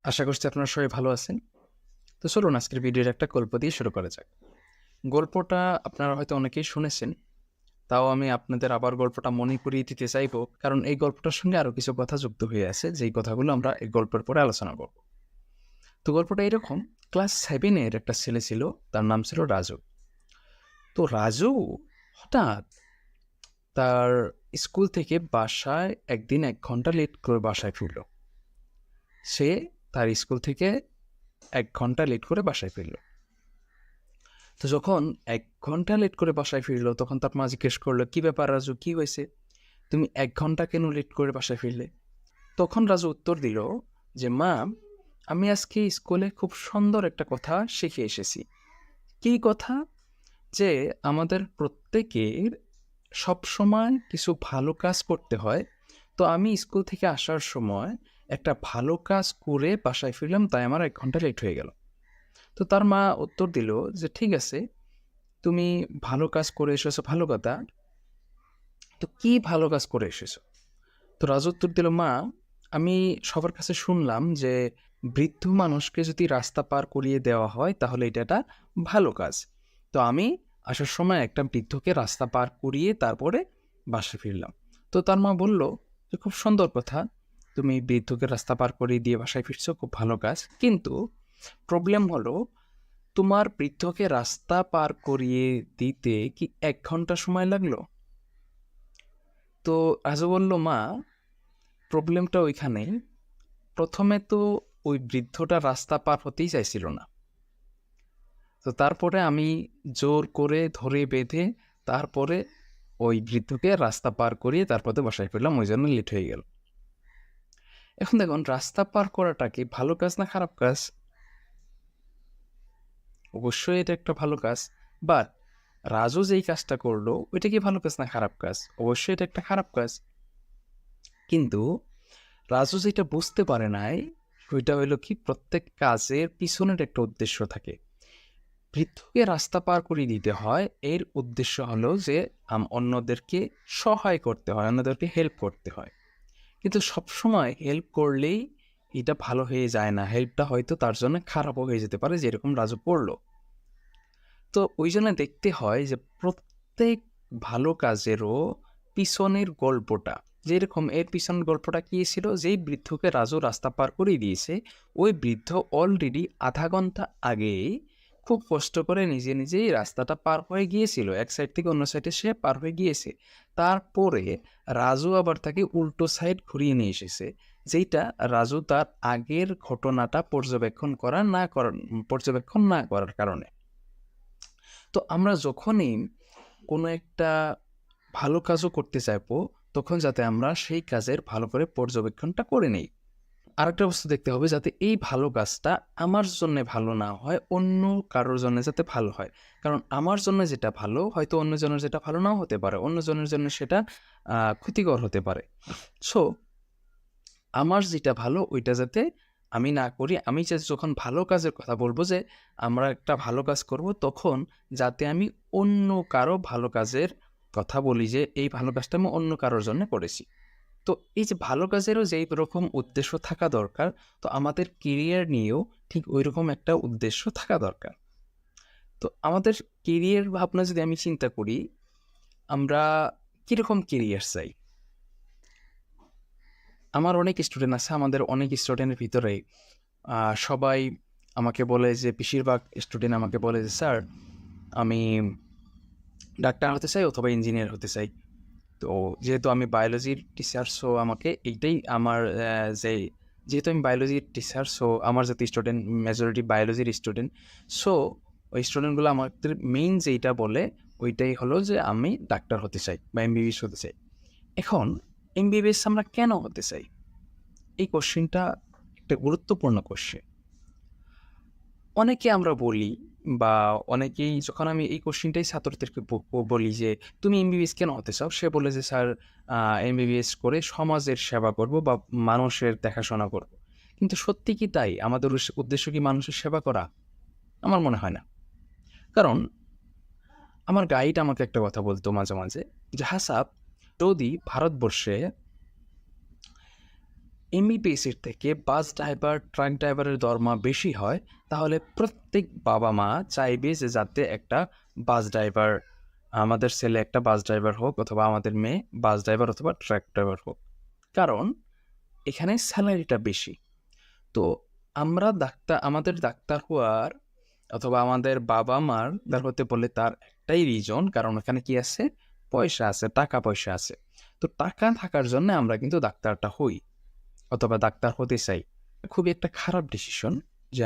আশা করছি আপনারা সবাই ভালো আছেন। তো চলুন আজকের ভিডিওর একটা গল্প দিয়ে শুরু করা যাক। গল্পটা আপনারা হয়তো অনেকেই শুনেছেন। তাও আমি আপনাদের আবার গল্পটা মনে করিয়ে দিতে চাইবো, কারণ এই গল্পটার সঙ্গে আরো কিছু কথা যুক্ত হয়ে আছে, যেই কথাগুলো আমরা এই গল্পের পরে আলোচনা করব। তো গল্পটা এরকম, ক্লাস 7 এর একটা ছেলে ছিল, তার নাম ছিল রাজু। তো রাজু হঠাৎ তার স্কুল থেকে বাসায় একদিন 1 ঘন্টা লেট করে বাসায় ফিরল। সে তার স্কুল থেকে 1 ঘন্টা লেট করে বাসায় ফিরল। তো যখন 1 ঘন্টা লেট করে বাসায় ফিরলো, তখন তার মা জিজ্ঞেস করলো, কি ব্যাপার রাজু, কি হয়েছে? তুমি 1 ঘন্টা কেন লেট করে বাসায় ফিরলে? তখন রাজু উত্তর দিল যে, মা, আমি আজকে স্কুলে খুব সুন্দর একটা কথা শিখে এসেছি। কি কথা? যে আমাদের প্রত্যেকের সবসময় কিছু ভালো কাজ করতে হয়। তো আমি স্কুল থেকে আসার সময় একটা ভালো কাজ করে বাসায় ফিরলাম, তাই আমার 1 ঘন্টা লেট হয়ে গেল। তো তার মা উত্তর দিল যে, ঠিক আছে, তুমি ভালো কাজ করে এসেছো, ভালো কথা। তো কি ভালো কাজ করে এসেছো? তো রাজু উত্তর দিল, মা, আমি সবার কাছে শুনলাম যে বৃদ্ধ মানুষকে যদি রাস্তা পার করিয়ে দেওয়া হয় তাহলে এটা একটা ভালো কাজ। তো আমি আসার সময় একটা বৃদ্ধকে রাস্তা পার করিয়ে তারপরে বাসায় ফিরলাম। তো তার মা বলল যে, খুব সুন্দর কথা, তুমি বৃদ্ধকে রাস্তা পার করিয়ে দিয়ে বাসায় ফিরছো, খুব ভালো কাজ। কিন্তু প্রবলেম হলো, তোমার বৃদ্ধকে রাস্তা পার করিয়ে দিতে কি 1 ঘন্টা সময় লাগলো? তো রাজু বলল, মা, প্রবলেমটা ওইখানেই। প্রথমে তো ওই বৃদ্ধটা রাস্তা পার হতেই চাইছিল না। তো তারপরে আমি জোর করে ধরে বেঁধে তারপরে ওই বৃদ্ধকে রাস্তা পার করিয়ে তারপরে বাসায় ফিরলাম, ওই জন্য লেট হয়ে গেল। এখন দেখুন, রাস্তা পার করাটা কি ভালো কাজ না খারাপ কাজ? অবশ্যই এটা একটা ভালো কাজ। বাট রাজু যেই কাজটা করলো, ওইটা কি ভালো কাজ না খারাপ কাজ? অবশ্যই এটা একটা খারাপ কাজ। কিন্তু রাজু যেটা বুঝতে পারে নাই, ওইটা হইলো কি, প্রত্যেক কাজের পিছনের একটা উদ্দেশ্য থাকে। বৃদ্ধকে রাস্তা পার করে দিতে হয়, এর উদ্দেশ্য হলো যে অন্যদেরকে সহায় করতে হয়, অন্যদেরকে হেল্প করতে হয়। কিন্তু সবসময় হেল্প করলেই এটা ভালো হয়ে যায় না, হেল্পটা হয়তো তার জন্য খারাপও হয়ে যেতে পারে, যেরকম রাজু করলো। তো ওই জন্য দেখতে হয় যে প্রত্যেক ভালো কাজেরও পিছনের গল্পটা, যেরকম এর পিছনের গল্পটা কি ছিল, যেই বৃদ্ধকে রাজু রাস্তা পার করে দিয়েছে, ওই বৃদ্ধ অলরেডি আধা ঘন্টা আগেই খুব কষ্ট করে নিজে নিজেই রাস্তাটা পার হয়ে গিয়েছিল, এক সাইড থেকে অন্য সাইডে সে পার হয়ে গিয়েছে। তারপরে রাজু আবার তাকে উল্টো সাইড ঘুরিয়ে নিয়ে এসেছে, যেটা রাজু তার আগের ঘটনাটা পর্যবেক্ষণ না করার কারণে। তো আমরা যখনই কোনো একটা ভালো কাজও করতে চাইবো, তখন যাতে আমরা সেই কাজের ভালো করে পর্যবেক্ষণটা করে নেই। আরেকটা বস্তু দেখতে হবে, যাতে এই ভালো কাজটা আমার জন্য ভালো না হয়, অন্য কারোর জন্য যাতে ভালো হয়। কারণ আমার জন্য যেটা ভালো, হয়তো অন্যজনের যেটা ভালো নাও হতে পারে, অন্যজনের জন্য সেটা ক্ষতিকর হতে পারে। সো আমার যেটা ভালো ওইটা যাতে আমি না করি, আমি যে যখন ভালো কাজের কথা বলবো, যে আমরা একটা ভালো কাজ করব, তখন যাতে আমি অন্য কারো ভালো কাজের কথা বলি, যে এই ভালো কাজটা আমি অন্য কারোর জন্য করেছি। তো এই যে ভালো কাজেরও যেই রকম উদ্দেশ্য থাকা দরকার, তো আমাদের কেরিয়ার নিয়েও ঠিক ওই রকম একটা উদ্দেশ্য থাকা দরকার। তো আমাদের কেরিয়ার ভাবনা যদি আমি চিন্তা করি, আমরা কিরকম কেরিয়ার চাই? আমার অনেক স্টুডেন্ট আছে, আমাদের অনেক স্টুডেন্টের ভিতরে সবাই আমাকে বলে, যে বেশিরভাগ স্টুডেন্ট আমাকে বলে যে, স্যার, আমি ডাক্তার হতে চাই অথবা ইঞ্জিনিয়ার হতে চাই। তো যেহেতু আমি বায়োলজির টিচার, সো আমাকে এইটাই আমার যে যেহেতু আমি বায়োলজির টিচার, সো আমার যাতে স্টুডেন্ট মেজরিটি বায়োলজির স্টুডেন্ট, সো ওই স্টুডেন্টগুলো আমাদের মেইন যেইটা বলে ওইটাই হলো যে আমি ডাক্তার হতে চাই বা এমবিবিএস হতে চাই। এখন এমবিবিএস আমরা কেন হতে চাই? এই কোশ্চেনটা একটা গুরুত্বপূর্ণ কোশ্চেন। অনেকে আমরা বলি, বা অনেকেই, যখন আমি এই কোশ্চেনটাই ছাত্রদেরকে বলি যে তুমি এমবিবিএস কেন হতে চাও, সে বলে যে, স্যার, এমবিবিএস করে সমাজের সেবা করব বা মানুষের দেখাশোনা করব। কিন্তু সত্যি কি তাই? আমাদের উদ্দেশ্য কি মানুষের সেবা করা? আমার মনে হয় না। কারণ আমার গাইড আমাকে একটা কথা বলতো মাঝে মাঝে, যে হাসাব, যদি ভারতবর্ষে এমবিবিএসের থেকে বাস ড্রাইভার, ট্রাক ড্রাইভারের দরমা বেশি হয়, তাহলে প্রত্যেক বাবা মা চাইবে যে যাতে একটা বাস ড্রাইভার, আমাদের ছেলে একটা বাস ড্রাইভার হোক, অথবা আমাদের মেয়ে বাস ড্রাইভার অথবা ট্রাক ড্রাইভার হোক, কারণ এখানে স্যালারিটা বেশি। তো আমাদের ডাক্তার হওয়ার অথবা আমাদের বাবা মার ডাক্তার হতে বলে তার একটাই রিজন, কারণ ওখানে কি আছে? পয়সা আছে, টাকা পয়সা আছে। তো টাকা থাকার জন্য আমরা কিন্তু ডাক্তারটা হই অথবা ডাক্তার হতে চাই। খুবই একটা খারাপ ডিসিশন যে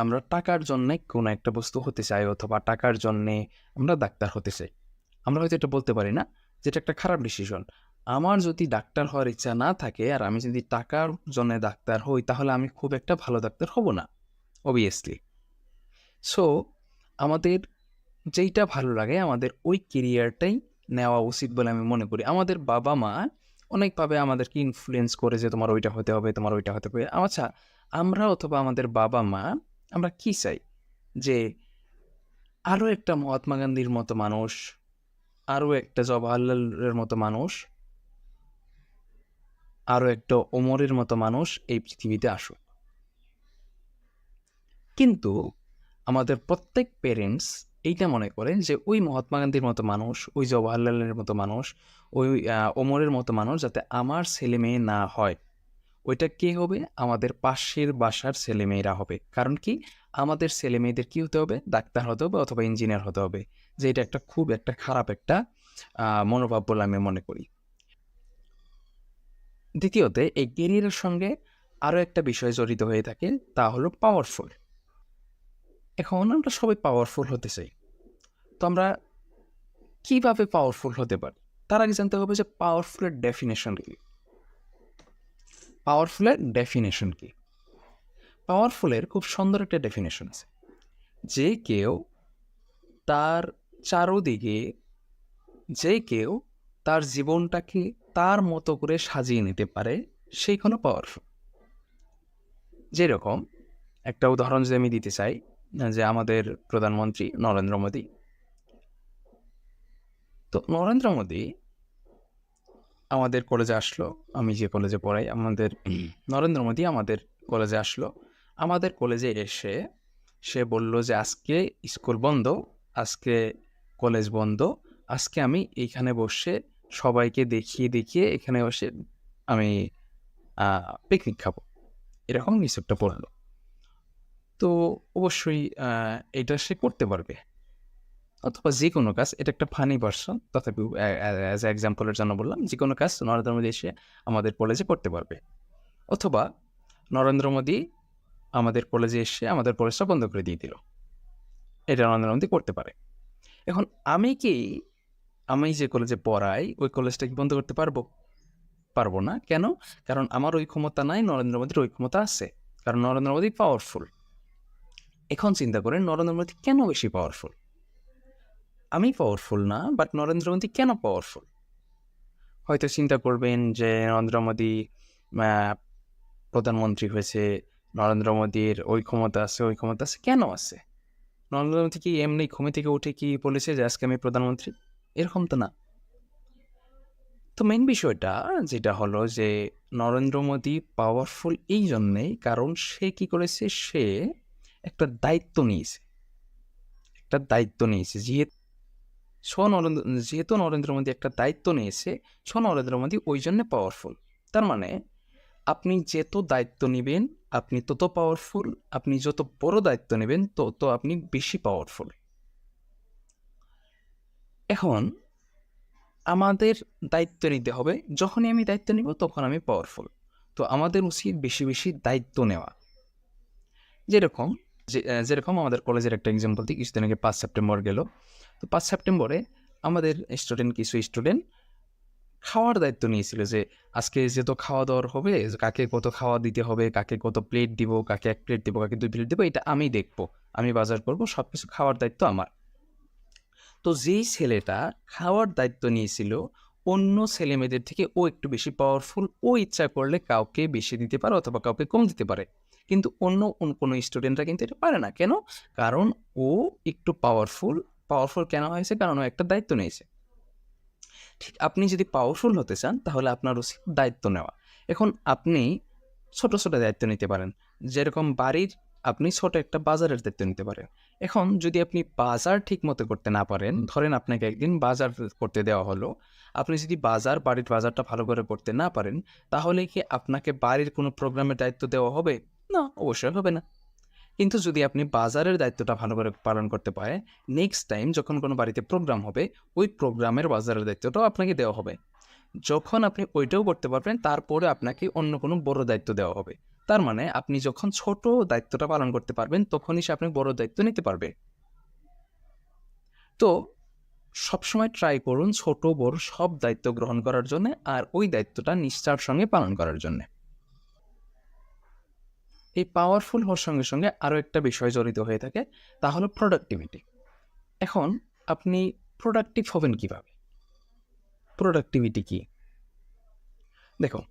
আমরা টাকার জন্যে কোনো একটা বস্তু হতে চাই অথবা টাকার জন্যে আমরা ডাক্তার হতে চাই। আমরা হয়তো এটা বলতে পারি না, যেটা একটা খারাপ ডিসিশন। আমার যদি ডাক্তার হওয়ার ইচ্ছা না থাকে আর আমি যদি টাকার জন্য ডাক্তার হই, তাহলে আমি খুব একটা ভালো ডাক্তার হব না, অবভিয়াসলি। সো আমাদের যেইটা ভালো লাগে আমাদের ওই কেরিয়ারটাই নেওয়া উচিত বলে আমি মনে করি। আমাদের বাবা মা অনেকভাবে আমাদেরকে ইনফ্লুয়েন্স করে যে তোমার ওইটা হতে হবে, তোমার ওইটা হতে হবে। আচ্ছা, আমরা অথবা আমাদের বাবা মা আমরা কি চাই? যে আরও একটা মহাত্মা গান্ধীর মতো মানুষ, আরও একটা জওহরলালের মতো মানুষ, আরও একটা ওমরের মতো মানুষ এই পৃথিবীতে আসুক। কিন্তু আমাদের প্রত্যেক পেরেন্টস এইটা মনে করে যে ওই মহাত্মা গান্ধীর মতো মানুষ, ওই জওহরলালের মতো মানুষ, ওই ওমরের মতো মানুষ যাতে আমার ছেলে মেয়ে না হয়, ওইটা কে হবে? আমাদের পাশের বাসার ছেলেমেয়েরা হবে। কারণ কি? আমাদের ছেলে মেয়েদের কী হতে হবে? ডাক্তার হতে হবে অথবা ইঞ্জিনিয়ার হতে হবে। যে এটা একটা খুব একটা খারাপ একটা মনোভাব বলে আমি মনে করি। দ্বিতীয়ত, এই কেরিয়ারের সঙ্গে আরও একটা বিষয় জড়িত হয়ে থাকে, তা হলো পাওয়ারফুল। এখন আমরা সবাই পাওয়ারফুল হতে চাই। তো আমরা কীভাবে পাওয়ারফুল হতে পারি? তার আগে জানতে হবে যে পাওয়ারফুলের ডেফিনেশন কী। পাওয়ারফুলের ডেফিনেশন কী? পাওয়ারফুলের খুব সুন্দর একটা ডেফিনেশন আছে। যে কেউ তার চারদিকে তার জীবনটাকে তার মতো করে সাজিয়ে নিতে পারে, সেই হলো পাওয়ারফুল। যেরকম একটা উদাহরণ যদি আমি দিতে চাই, যে আমাদের প্রধানমন্ত্রী নরেন্দ্র মোদী। তো নরেন্দ্র মোদী আমাদের কলেজে আসলো, আমি যে কলেজে পড়াই, নরেন্দ্র মোদী আমাদের কলেজে আসলো। আমাদের কলেজে এসে সে বলল যে আজকে স্কুল বন্ধ, আজকে কলেজ বন্ধ, আজকে আমি এইখানে বসে সবাইকে দেখিয়ে এখানে বসে আমি পিকনিক খাবো, এরকম কিছু একটা বললো। তো অবশ্যই এটা সে করতে পারবে, অথবা যে কোনো কাজ, এটা একটা ফানি ভার্সন, তথাপি অ্যাজ এক্সাম্পলের জন্য বললাম, যে কোনো কাজ নরেন্দ্র মোদী এসে আমাদের কলেজে করতে পারবে। অথবা নরেন্দ্র মোদী আমাদের কলেজে এসে আমাদের কলেজটা বন্ধ করে দিয়ে দিল, এটা নরেন্দ্র মোদী করতে পারে। এখন আমি যে কলেজে পড়াই, ওই কলেজটা কি বন্ধ করতে পারবো না। কেন? কারণ আমার ওই ক্ষমতা নাই, নরেন্দ্র মোদীর ওই ক্ষমতা আছে, কারণ নরেন্দ্র মোদী পাওয়ারফুল। এখন চিন্তা করেন নরেন্দ্র মোদী কেন বেশি পাওয়ারফুল? আমি পাওয়ারফুল না, বাট নরেন্দ্র মোদী কেন পাওয়ারফুল? হয়তো চিন্তা করবেন যে নরেন্দ্র মোদী প্রধানমন্ত্রী হয়েছে, নরেন্দ্র মোদীর ওই ক্ষমতা আছে। কেন আছে? নরেন্দ্র মোদী কি এমনি ঘুম থেকে উঠে কি বলেছে যে আজকে আমি প্রধানমন্ত্রী? এরকম তো না। তো মেইন বিষয়টা যেটা হলো যে নরেন্দ্র মোদী পাওয়ারফুল এই জন্যেই কারণ সে কি করেছে, সে একটা দায়িত্ব নিয়েছে। যেহেতু নরেন্দ্র মোদী একটা দায়িত্ব নিয়েছে, নরেন্দ্র মোদী ওই জন্য পাওয়ারফুল। তার মানে আপনি যত দায়িত্ব নেবেন আপনি তত পাওয়ারফুল, আপনি যত বড় দায়িত্ব নেবেন তত আপনি বেশি পাওয়ারফুল। এখন আমাদের দায়িত্ব নিতে হবে, যখনই আমি দায়িত্ব নিব তখন আমি পাওয়ারফুল। তো আমাদের উচিত বেশি বেশি দায়িত্ব নেওয়া। যেরকম আমাদের কলেজের একটা এক্সাম্পল দিই, কিছুদিন আগে 5 সেপ্টেম্বর গেল। তো 5 সেপ্টেম্বরে আমাদের কিছু স্টুডেন্ট খাওয়ার দায়িত্ব নিয়েছিল, যে আজকে যেহেতু খাওয়া দাওয়ার হবে, কাকে কত খাওয়া দিতে হবে, কাকে কত প্লেট দিব, কাকে 1 প্লেট দিব, কাকে 2 প্লেট দিব, এটা আমি দেখবো, আমি বাজার করবো, সব কিছু খাওয়ার দায়িত্ব আমার। তো যেই ছেলেটা খাওয়ার দায়িত্ব নিয়েছিল, অন্য ছেলে মেয়েদের থেকে ও একটু বেশি পাওয়ারফুল, ও ইচ্ছা করলে কাউকে বেশি দিতে পারে অথবা কাউকে কম দিতে পারে। কিন্তু অন্য কোনো স্টুডেন্টরা কিন্তু এটা পারে না। কেন? কারণ ও একটু পাওয়ারফুল কেন হয়েছে? কারণ ও একটা দায়িত্ব নিয়েছে। ঠিক আপনি যদি পাওয়ারফুল হতে চান তাহলে আপনার উচিত দায়িত্ব নেওয়া। এখন আপনি ছোট, ছোট দায়িত্ব নিতে পারেন। যেরকম বাড়ির আপনি ছোট একটা বাজারের দায়িত্ব নিতে পারেন। এখন যদি আপনি বাজার ঠিকমতো করতে না পারেন, ধরেন আপনাকে একদিন বাজার করতে দেওয়া হলো। আপনি যদি বাড়ির বাজারটা ভালো করে করতে না পারেন, তাহলে কি আপনাকে বাড়ির কোনো প্রোগ্রামের দায়িত্ব দেওয়া হবে? না, অবশ্যই হবে না। কিন্তু যদি আপনি বাজারের দায়িত্বটা ভালো করে পালন করতে পারেন, নেক্সট টাইম যখন কোনো বাড়িতে প্রোগ্রাম হবে, ওই প্রোগ্রামের বাজারের দায়িত্বটাও আপনাকে দেওয়া হবে। যখন আপনি ওইটাও করতে পারবেন, তারপরে আপনাকে অন্য কোনো বড় দায়িত্ব দেওয়া হবে। তার মানে আপনি যখন ছোট দায়িত্বটা পালন করতে পারবেন, তখনই সে আপনি বড় দায়িত্ব নিতে পারবে। তো সবসময় ট্রাই করুন ছোট বড় সব দায়িত্ব গ্রহণ করার জন্য, আর ওই দায়িত্বটা নিষ্ঠার সঙ্গে পালন করার জন্য। এই পাওয়ারফুল হওয়ার সঙ্গে সঙ্গে আরও একটা বিষয় জড়িত হয়ে থাকে, তা হলো প্রোডাক্টিভিটি। এখন আপনি প্রোডাক্টিভ হবেন কিভাবে? প্রোডাক্টিভিটি কি? দেখুন,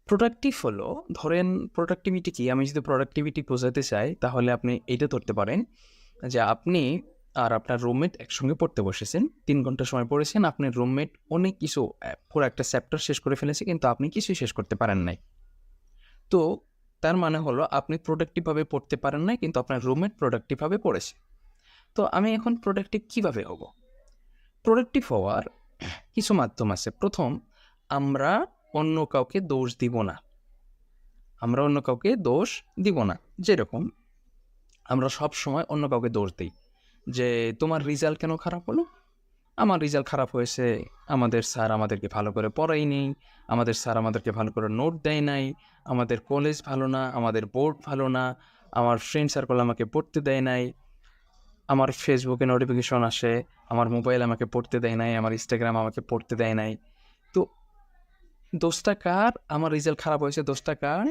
প্রোডাক্টিভ হলো, ধরেন প্রোডাক্টিভিটি কি, আমি যদি প্রোডাক্টিভিটি বোঝাতে চাই তাহলে আপনি এইটা ধরতে পারেন যে আপনি আর আপনার রুমমেট একসঙ্গে পড়তে বসেছেন, 3 ঘন্টা সময় পড়েছেন, আপনার রুমমেট অনেক কিছু পুরো একটা চ্যাপ্টার শেষ করে ফেলেছে, কিন্তু আপনি কিছুই শেষ করতে পারেন নাই। তো তার মানে হলো আপনি প্রোডাক্টিভভাবে পড়তে পারেন নাই, কিন্তু আপনার রুমমেট প্রোডাক্টিভভাবে পড়েছে। তো আমি এখন প্রোডাক্টিভ কিভাবে হব? প্রোডাক্টিভ হওয়ার কিছু মাধ্যম আছে। প্রথম, আমরা অন্য কাউকে দোষ দিব না। আমরা অন্য কাউকে দোষ দিব না। যেরকম আমরা সব সময় অন্য কাউকে দোষ দিই যে, তোমার রেজাল্ট কেন খারাপ হলো? আমার রেজাল্ট খারাপ হয়েছে, আমাদের স্যার আমাদেরকে ভালো করে পড়ায়নি, আমাদের স্যার আমাদেরকে ভালো করে নোট দেয় নাই, আমাদের কলেজ ভালো না, আমাদের বোর্ড ভালো না, আমার ফ্রেন্ড সার্কেল আমাকে পড়তে দেয় নাই, আমার ফেসবুকে নোটিফিকেশন আসে, আমার মোবাইল আমাকে পড়তে দেয় নাই, আমার ইনস্টাগ্রাম আমাকে পড়তে দেয় নাই। তো দোষটা কার? আমার রেজাল্ট খারাপ হয়েছে, দোষটা কার?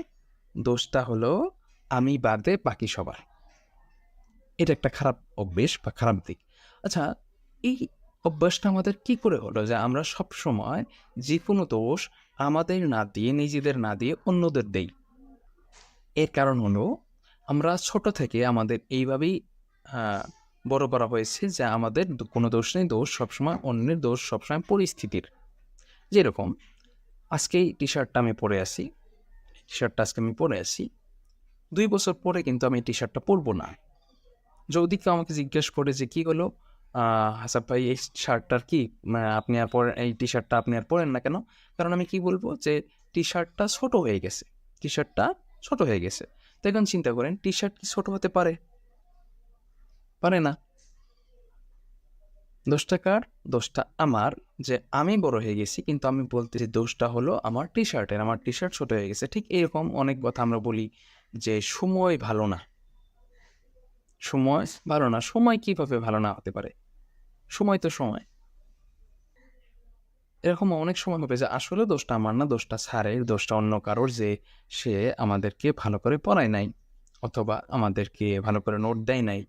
দোষটা হলো আমি বাদে বাকি সবার। এটা একটা খারাপ অভ্যেস বা খারাপ দিক। আচ্ছা, এই অভ্যাসটা আমাদের কি করে হলো যে আমরা সবসময় যে কোনো দোষ আমাদের না দিয়ে, নিজেদের না দিয়ে অন্যদের দেই? এর কারণ হলো আমরা ছোট থেকে আমাদের এইভাবেই বড় করা হয়েছে যে আমাদের কোনো দোষ নেই, দোষ সবসময় অন্যের, দোষ সবসময় পরিস্থিতির। যেরকম আজকে এই টি-শার্টটা আমি পরে আছি, টি-শার্টটা আজকে আমি পরে আছি, 2 বছর পরে কিন্তু আমি এই টি-শার্টটা পরবো না। যদি কেউ আমাকে জিজ্ঞেস করে যে কী হলো হাসাব ভাই, এই শার্টটার কি আপনি আর পরেন, এই টি-শার্টটা আপনি আর পরেন না কেন? কারণ আমি কি বলবো যে টি-শার্টটা ছোট হয়ে গেছে, টি-শার্টটা ছোট হয়ে গেছে। তো এখন চিন্তা করেন, টি-শার্ট কি ছোট হতে পারে? পারে না। দোষটা কার? দোষটা আমার, যে আমি বড় হয়ে গেছি, কিন্তু আমি বলতেছি দোষটা হলো আমার টি-শার্টের, আমার টি-শার্ট ছোট হয়ে গেছে। ঠিক এরকম অনেক কথা আমরা বলি যে সময় ভালো না, সময় ভালো না। সময় কিভাবে ভালো না হতে পারে? সময় তো সময়। এরকম অনেক সময় হবে যে আসলে দোষটা আমার না, দোষটা স্যারের, দোষটা অন্য কারোর, যে সে আমাদেরকে ভালো করে পড়ায় নাই অথবা আমাদেরকে ভালো করে নোট দেয় নাই।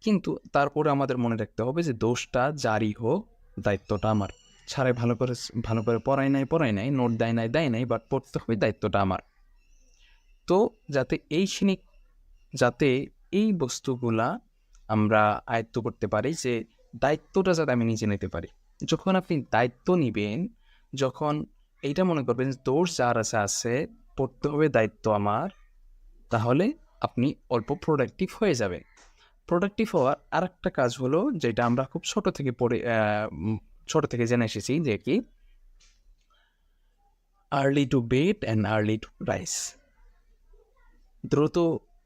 কিন্তু তারপরে আমাদের মনে রাখতে হবে যে দোষটা যারই হোক, দায়িত্বটা আমার। স্যারে ভালো করে পড়ায় নাই, নোট দেয় নাই, বাট পড়তে হবে, দায়িত্বটা আমার। তো যাতে এই বস্তুগুলা আমরা আয়ত্ত করতে পারি, যে দায়িত্বটা যাতে আমি নিজে নিতে পারি। যখন আপনি দায়িত্ব নিবেন, যখন এইটা মনে করবেন দোষ যার আছে, পড়তে হবে দায়িত্ব আমার, তাহলে আপনি অল্প প্রোডাক্টিভ হয়ে যাবে। প্রোডাক্টিভ হওয়ার আরেকটা কাজ হলো, যেটা আমরা খুব ছোট থেকে জেনে এসেছি, যে কি early to bed and early to rise. দ্রুত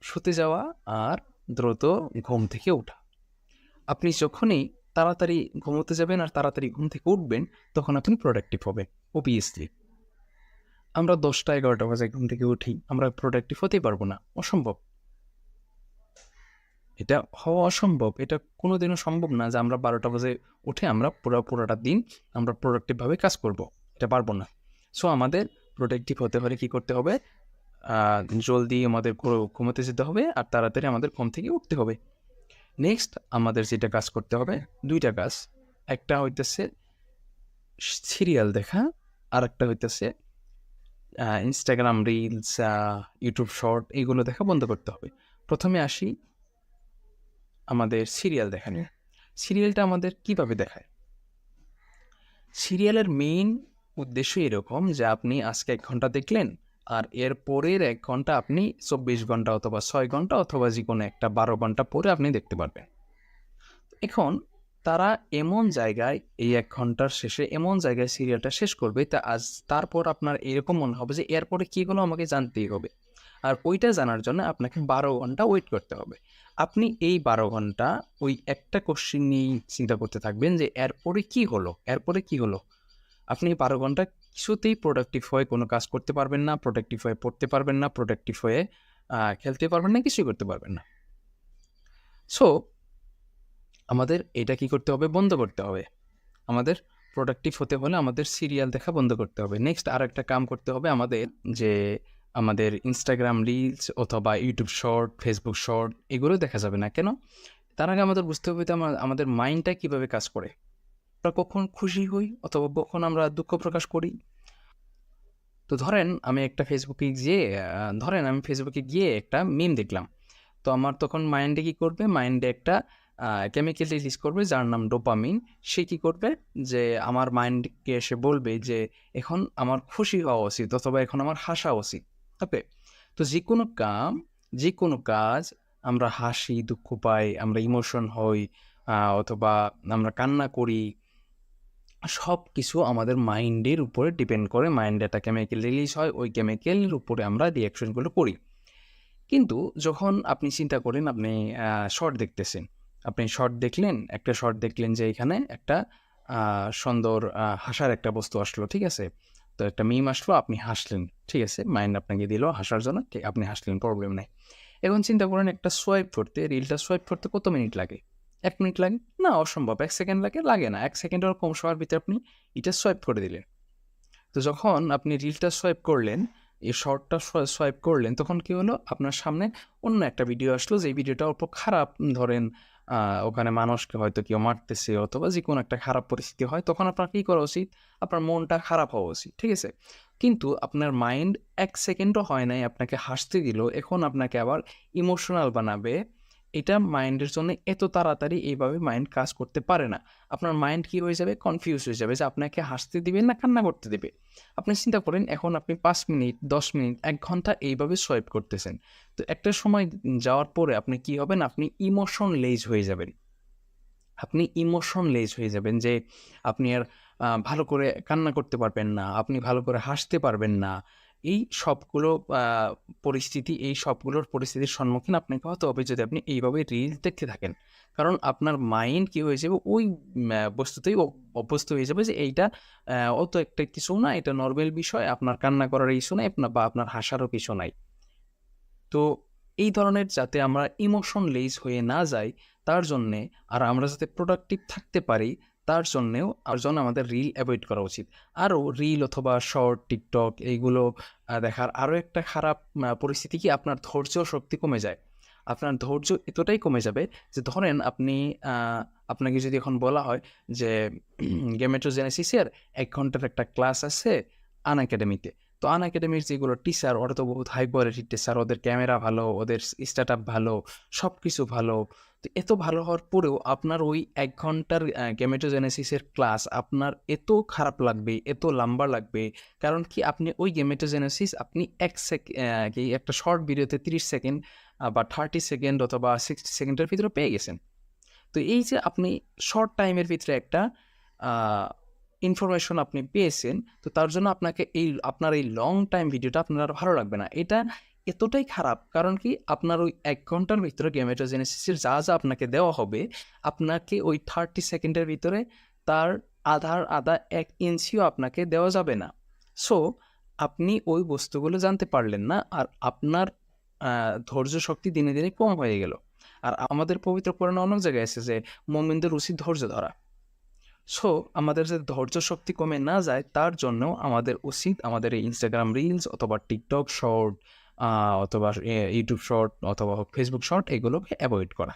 শুতে যাওয়া আর দ্রুত ঘুম থেকে ওঠা। আপনি যখনই তাড়াতাড়ি ঘুমোতে যাবেন আর তাড়াতাড়ি ঘুম থেকে উঠবেন, তখন আপনি প্রোডাক্টিভ হবেন অবভিয়াসলি। আমরা 10টা-11টা বাজে ঘুম থেকে উঠি, আমরা প্রোডাক্টিভ হতেই পারবো না, অসম্ভব। এটা হওয়া অসম্ভব, এটা কোনোদিনও সম্ভব না যে আমরা 12টা বাজে উঠে আমরা পুরোটা দিন আমরা প্রোডাক্টিভভাবে কাজ করব, এটা পারবো না। সো আমাদের প্রোডাক্টিভ হতে হলে কী করতে হবে? জলদি আমাদের ঘুমোতে যেতে হবে আর তাড়াতাড়ি আমাদের ঘুম থেকে উঠতে হবে। নেক্সট আমাদের যেটা কাজ করতে হবে, 2টা কাজ। একটা হইতেছে সিরিয়াল দেখা, আর একটা হইতেছে ইনস্টাগ্রাম রিলস, ইউটিউব শর্ট, এগুলো দেখা বন্ধ করতে হবে। প্রথমে আসি আমাদের সিরিয়াল দেখা নিয়ে। সিরিয়ালটা আমাদের কীভাবে দেখায়? সিরিয়ালের মেইন উদ্দেশ্য এরকম যে আপনি আজকে 1 ঘন্টা দেখলেন, আর এর পরের 1 ঘন্টা আপনি 24 ঘন্টা অথবা 6 ঘন্টা অথবা যেকোনো একটা 12 ঘন্টা পরে আপনি দেখতে পারবেন। এখন তারা এমন জায়গায় এই 1 ঘন্টার শেষে এমন জায়গায় সিরিয়ালটা শেষ করবে তারপর আপনার এরকম মনে হবে যে এরপরে কী হলো আমাকে জানতেই হবে। আর ওইটা জানার জন্য আপনাকে 12 ঘন্টা ওয়েট করতে হবে। আপনি এই 12 ঘন্টা ওই একটা কোশ্চেন নিয়েই চিন্তা করতে থাকবেন যে এরপরে কী হলো? এরপরে কী হলো? আপনি 12 ঘন্টা কিছুতেই প্রোডাক্টিভ হয়ে কোনো কাজ করতে পারবেন না, প্রোডাক্টিভ হয়ে পড়তে পারবেন না, প্রোডাক্টিভ হয়ে খেলতে পারবেন না, কিছুই করতে পারবেন না। সো আমাদের এটা কি করতে হবে? বন্ধ করতে হবে। আমাদের প্রোডাক্টিভ হতে হলে আমাদের সিরিয়াল দেখা বন্ধ করতে হবে। নেক্সট আরেকটা কাম করতে হবে আমাদের, যে আমাদের Instagram রিলস অথবা YouTube শর্ট, Facebook শর্ট এগুলো দেখা যাবে না। কেন? তার আগে আমাদের বুঝতে হবে যে আমাদের মাইন্ডটা কিভাবে কাজ করে। আমরা কখন খুশি হই অথবা কখন আমরা দুঃখ প্রকাশ করি। তো ধরেন আমি ফেসবুকে গিয়ে একটা মিম দেখলাম। তো আমার তখন মাইন্ডে কি করবে? মাইন্ডে একটা কেমিক্যাল রিলিজ করবে যার নাম ডোপামিন। সে কি করবে? যে আমার মাইন্ডকে এসে বলবে যে এখন আমার খুশি হওয়া উচিত অথবা এখন আমার হাসা উচিত। ওকে? তো যেকোনো কাজ আমরা হাসি, দুঃখ পাই, আমরা ইমোশন হই, অথবা আমরা কান্না করি। সব কিছু আমাদের মাইন্ডের উপরে ডিপেন্ড করে। মাইন্ডে একটা কেমিক্যাল রিলিজ হয়, ওই কেমিক্যালের উপরে আমরা রিঅ্যাকশনগুলো করি। কিন্তু যখন আপনি চিন্তা করেন আপনি শর্ট দেখতেছেন। আপনি একটা শর্ট দেখলেন যে এখানে একটা সুন্দর হাসার একটা বস্তু আসলো, ঠিক আছে? তো একটা মিম আসলো, আপনি হাসলেন, ঠিক আছে? মাইন্ড আপনাকে দিল হাসার জন্য, ঠিক আপনি হাসলেন, প্রবলেম নাই। এখন চিন্তা করেন একটা রিলটা সোয়াইপ করতে কত মিনিট লাগে? 1 মিনিট লাগে? না, অসম্ভব। 1 সেকেন্ড লাগে? লাগে না। 1 সেকেন্ডেরও কম সময়ের ভিতরে আপনি এটা সোয়াইপ করে দিলেন। তো যখন আপনি রিলটা সোয়াইপ করলেন, এই শর্টটা সোয়াইপ করলেন, তখন কি হলো? আপনার সামনে অন্য একটা ভিডিও আসলো, যে ভিডিওটা অল্প খারাপ। ধরেন ওখানে মানুষকে হয়তো কেউ মারতেছে অথবা যেকোনো একটা খারাপ পরিস্থিতি হয়, তখন আপনার কী করা উচিত? আপনার মনটা খারাপ হওয়া উচিত, ঠিক আছে? কিন্তু আপনার মাইন্ড 1 সেকেন্ডও হয় নাই আপনাকে হাসতে দিল, এখন আপনাকে আবার ইমোশনাল বানাবে। এটা মাইন্ডের জন্য এত তাড়াতাড়ি এইভাবে মাইন্ড কাজ করতে পারে না। আপনার মাইন্ড কি হয়ে যাবে? কনফিউজ হয়ে যাবে যে আপনাকে হাসতে দিবে না কান্না করতে দিবে। আপনি চিন্তা করেন এখন আপনি 5 মিনিট, 10 মিনিট, 1 ঘন্টা এইভাবে সোয়াইপ করতেছেন। তো একটা সময় যাওয়ার পরে আপনি কি হবেন? আপনি ইমোশনলেস হয়ে যাবেন। যে আপনি আর ভালো করে কান্না করতে পারবেন না, আপনি ভালো করে হাসতে পারবেন না। এই সবগুলোর পরিস্থিতির সম্মুখীন আপনাকে হতে হবে যদি আপনি এইভাবে রিলস দেখতে থাকেন। কারণ আপনার মাইন্ড কি হয়ে যাবে? ওই বস্তুতেই অভ্যস্ত হয়ে যাবে যে এইটা অত একটা কিছু না, এটা নরমাল বিষয়। আপনার কান্না করার ইস্যু নাই বা আপনার হাসারও কিছু নাই। তো এই ধরনের যাতে আমরা ইমোশনলেস হয়ে না যাই, তার জন্যে, আর আমরা যাতে প্রোডাক্টিভ থাকতে পারি, তার জন্যেও আমাদের রিল অ্যাভয়েড করা উচিত। আরও রিল অথবা শর্ট, টিকটক এইগুলো দেখার আরও একটা খারাপ পরিস্থিতি কি? আপনার ধৈর্য শক্তি কমে যায়। আপনার ধৈর্য এতটাই কমে যাবে যে ধরেন আপনাকে যদি এখন বলা হয় যে গেমেটোজেনেসিসের 1 ঘন্টার একটা ক্লাস আছে আনএকাডেমিতে। তো আনএকাডেমির যেগুলো টিচার, ওরা তো বহুত হাই কোয়ালিটির টিচার, ওদের ক্যামেরা ভালো, ওদের স্টার্টআপ ভালো, সব কিছু ভালো। তো এত ভালো হওয়ার পরেও আপনার ওই 1 ঘন্টার গেমেটোজেনেসিসের ক্লাস আপনার এত খারাপ লাগবে, এত লম্বা লাগবে। কারণ কি? আপনি ওই গেমেটোজেনেসিস আপনি একটা শর্ট ভিডিওতে 30 সেকেন্ড বা 30 সেকেন্ড অথবা 60 সেকেন্ডের ভিতরে পেয়ে গেছেন। তো এই যে আপনি শর্ট টাইমের ভিতরে একটা ইনফরমেশন আপনি পেয়েছেন, তো তার জন্য আপনার এই লং টাইম ভিডিওটা আপনার আর ভালো লাগবে না। এটা এতটাই খারাপ, কারণ কি? আপনার ওই 1 ঘন্টার ভিতরে গেমেটোজেনেসিসের যা আপনাকে দেওয়া হবে, আপনাকে ওই 30 সেকেন্ডের ভিতরে তার আধা 1 ইঞ্চিও আপনাকে দেওয়া যাবে না। সো আপনি ওই বস্তুগুলো জানতে পারলেন না, আর আপনার ধৈর্য শক্তি দিনে, দিনে কম হয়ে গেল। আর আমাদের পবিত্র কোরআনে অনেক জায়গায় আছে যে মুমিনদের উচিত ধৈর্য ধরা। সো আমাদের যাতে ধৈর্য শক্তি কমে না যায়, তার জন্যও আমাদের উচিত আমাদের এই Instagram রিলস অথবা TikTok শর্ট অথবা YouTube শর্ট অথবা Facebook শর্ট এগুলোকে অ্যাভয়েড করা।